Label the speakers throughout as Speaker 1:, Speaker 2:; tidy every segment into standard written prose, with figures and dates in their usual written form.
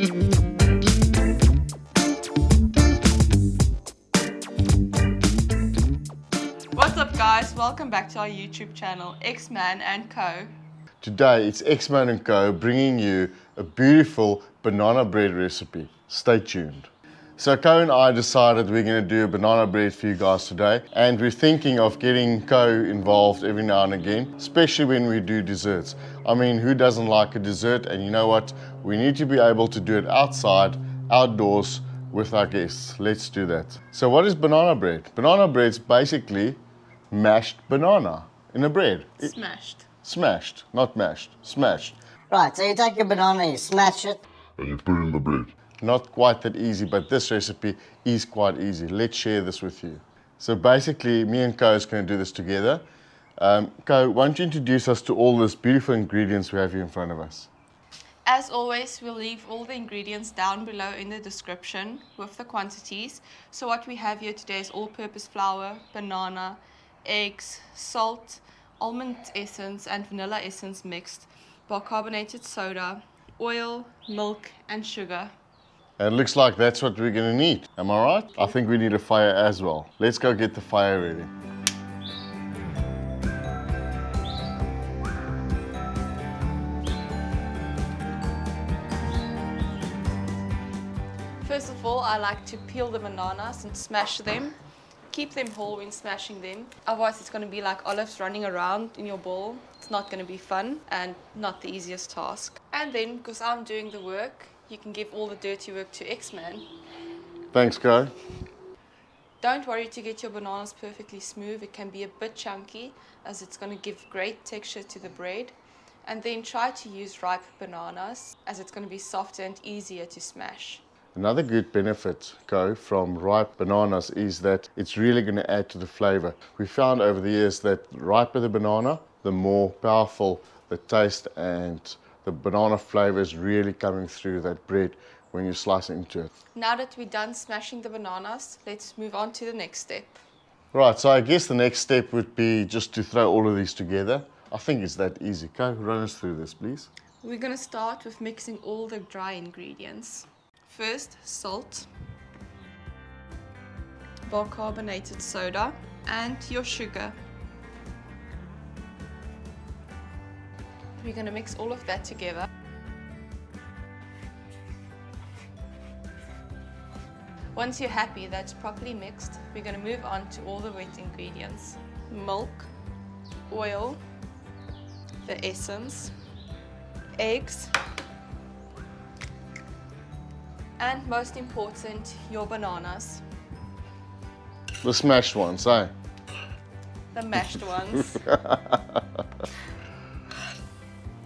Speaker 1: What's up guys, welcome back to our YouTube channel, Xman Co.
Speaker 2: Today it's Xman Co bringing you a beautiful banana bread recipe. Stay tuned. So Co and I decided we're going to do a banana bread for you guys today, and we're thinking of getting Co involved every now and again, especially when we do desserts. I mean, who doesn't like a dessert? And you know what? We need to be able to do it outside, outdoors with our guests. Let's do that. So what is banana bread? Banana bread's basically mashed banana in a bread. Smashed, not mashed, smashed.
Speaker 3: Right, so you take your banana, you smash it,
Speaker 4: and you put it in the bread.
Speaker 2: Not quite that easy, but this recipe is quite easy. Let's share this with you. So basically, me and Co is going to do this together. Co, why don't you introduce us to all these beautiful ingredients we have here in front of us?
Speaker 1: As always, we'll leave all the ingredients down below in the description with the quantities. So what we have here today is all-purpose flour, banana, eggs, salt, almond essence and vanilla essence mixed, bicarbonated soda, oil, milk and sugar.
Speaker 2: And it looks like that's what we're going to need. Am I right? I think we need a fire as well. Let's go get the fire ready.
Speaker 1: First of all, I like to peel the bananas and smash them. Keep them whole when smashing them, otherwise it's going to be like olives running around in your bowl. It's not going to be fun and not the easiest task. And then, because I'm doing the work, you can give all the dirty work to Xman.
Speaker 2: Thanks, Co.
Speaker 1: Don't worry to get your bananas perfectly smooth. It can be a bit chunky as it's going to give great texture to the bread. And then try to use ripe bananas as it's going to be softer and easier to smash.
Speaker 2: Another good benefit, Co, from ripe bananas is that it's really going to add to the flavor. We found over the years that the riper the banana, the more powerful the taste and the banana flavor is really coming through that bread when you slice into it.
Speaker 1: Now that we're done smashing the bananas, let's move on to the next step.
Speaker 2: Right, so I guess the next step would be just to throw all of these together. I think it's that easy. Co, run us through this, please.
Speaker 1: We're going to start with mixing all the dry ingredients. First, salt, bicarbonated soda, and your sugar. We're going to mix all of that together. Once you're happy that's properly mixed, we're going to move on to all the wet ingredients. Milk, oil, the essence, eggs, and most important, your bananas.
Speaker 2: The smashed ones, eh?
Speaker 1: The mashed ones.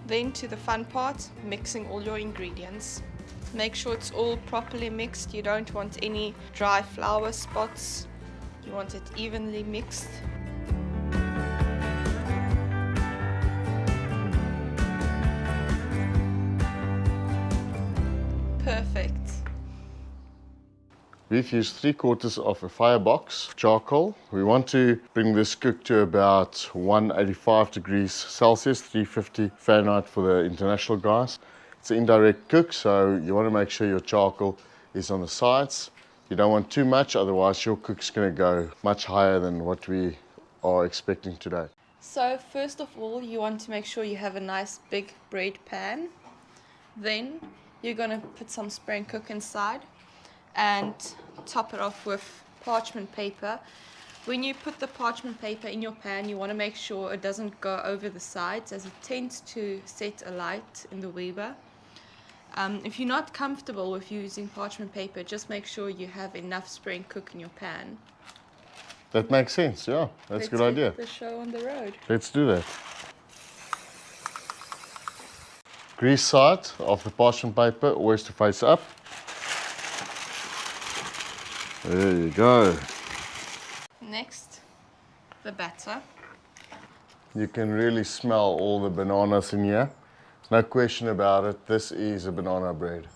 Speaker 1: Then to the fun part, mixing all your ingredients. Make sure it's all properly mixed. You don't want any dry flour spots. You want it evenly mixed. Perfect.
Speaker 2: We've used 3/4 of a firebox charcoal. We want to bring this cook to about 185 degrees Celsius, 350 Fahrenheit for the international guys. It's an indirect cook, so you want to make sure your charcoal is on the sides. You don't want too much, otherwise your cook's going to go much higher than what we are expecting today.
Speaker 1: So first of all, you want to make sure you have a nice big bread pan. Then you're going to put some spray and cook inside and top it off with parchment paper. When you put the parchment paper in your pan, you want to make sure it doesn't go over the sides, as it tends to set alight in the Weber. If you're not comfortable with using parchment paper, just make sure you have enough spray and cook in your pan.
Speaker 2: That makes sense, yeah. That's a good idea.
Speaker 1: Let's take the show on the road.
Speaker 2: Let's do that. Grease side of the parchment paper always to face up. There you go.
Speaker 1: Next, the batter.
Speaker 2: You can really smell all the bananas in here. No question about it, this is a banana bread.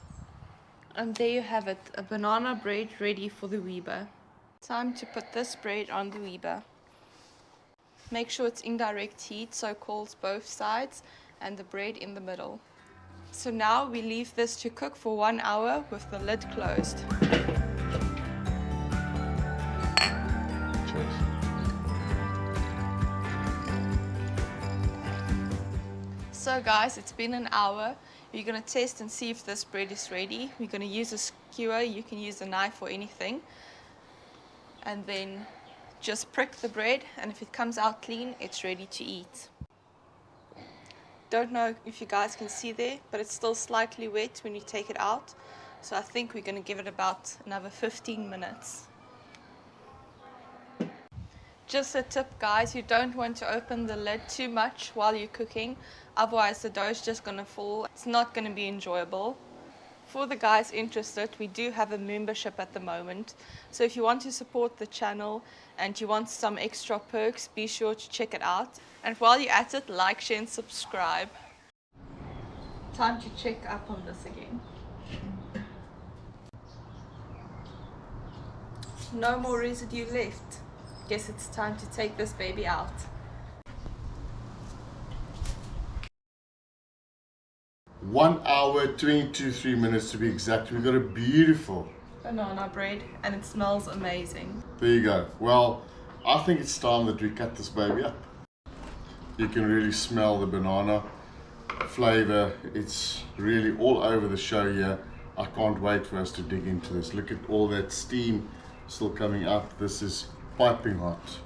Speaker 1: And there you have it, a banana bread ready for the Weber. Time to put this bread on the Weber. Make sure it's indirect heat, so it cools both sides, and the bread in the middle. So now we leave this to cook for 1 hour with the lid closed.
Speaker 2: Cheers.
Speaker 1: So guys, it's been an hour. We're going to test and see if this bread is ready. We're going to use a skewer. You can use a knife or anything. And then just prick the bread, and if it comes out clean, it's ready to eat. Don't know if you guys can see there, but it's still slightly wet when you take it out. So I think we're going to give it about another 15 minutes. Just a tip, guys, you don't want to open the lid too much while you're cooking, otherwise the dough is just going to fall. It's not going to be enjoyable. For the guys interested, we do have a membership at the moment, so if you want to support the channel and you want some extra perks, be sure to check it out. And while you're at it, like, share and subscribe. Time to check up on this again. No more residue left. Guess it's time to take this baby out.
Speaker 2: One hour, 23 minutes to be exact. We've got a beautiful
Speaker 1: Banana bread, and it smells amazing.
Speaker 2: There you go. Well, I think it's time that we cut this baby up. You can really smell the banana flavor. It's really all over the show here. I can't wait for us to dig into this. Look at all that steam still coming up. This is piping hot.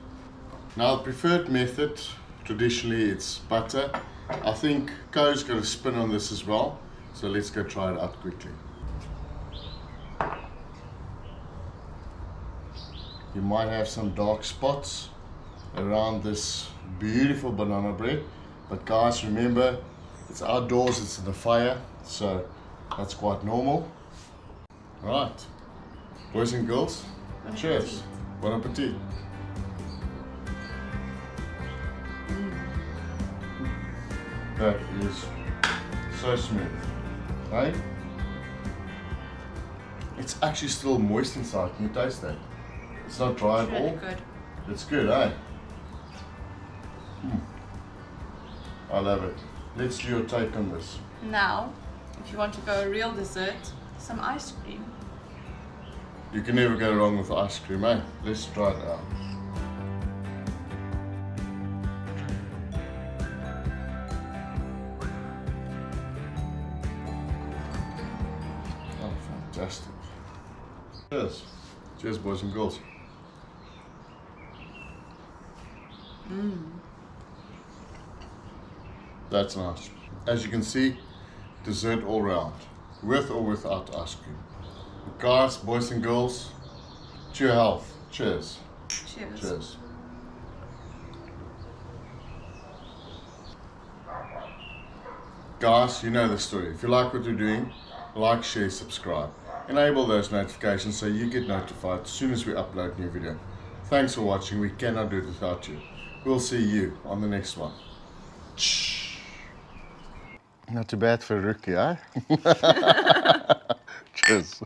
Speaker 2: Now, the preferred method, traditionally it's butter. I think Co's got a spin on this as well. So let's go try it out quickly. You might have some dark spots around this beautiful banana bread, but guys, remember, it's outdoors, it's in the fire, so that's quite normal. Right, boys and girls, cheers. Bon appetit. That is so smooth, right? It's actually still moist inside. Can you taste that? It's not dry
Speaker 1: It's
Speaker 2: at all.
Speaker 1: really good.
Speaker 2: It's good, eh? I love it. Let's do your take on this.
Speaker 1: Now, if you want to go a real dessert, some ice cream.
Speaker 2: You can never go wrong with ice cream, eh? Let's try it out. Oh, fantastic. Cheers. Cheers, boys and girls. That's nice. As you can see, dessert all round, with or without ice cream. Guys, boys and girls, to your health. Cheers.
Speaker 1: Cheers.
Speaker 2: Cheers. Guys, you know the story. If you like what we're doing, like, share, subscribe. Enable those notifications so you get notified as soon as we upload new video. Thanks for watching. We cannot do it without you. We'll see you on the next one. Not too bad for a rookie, eh? Cheers.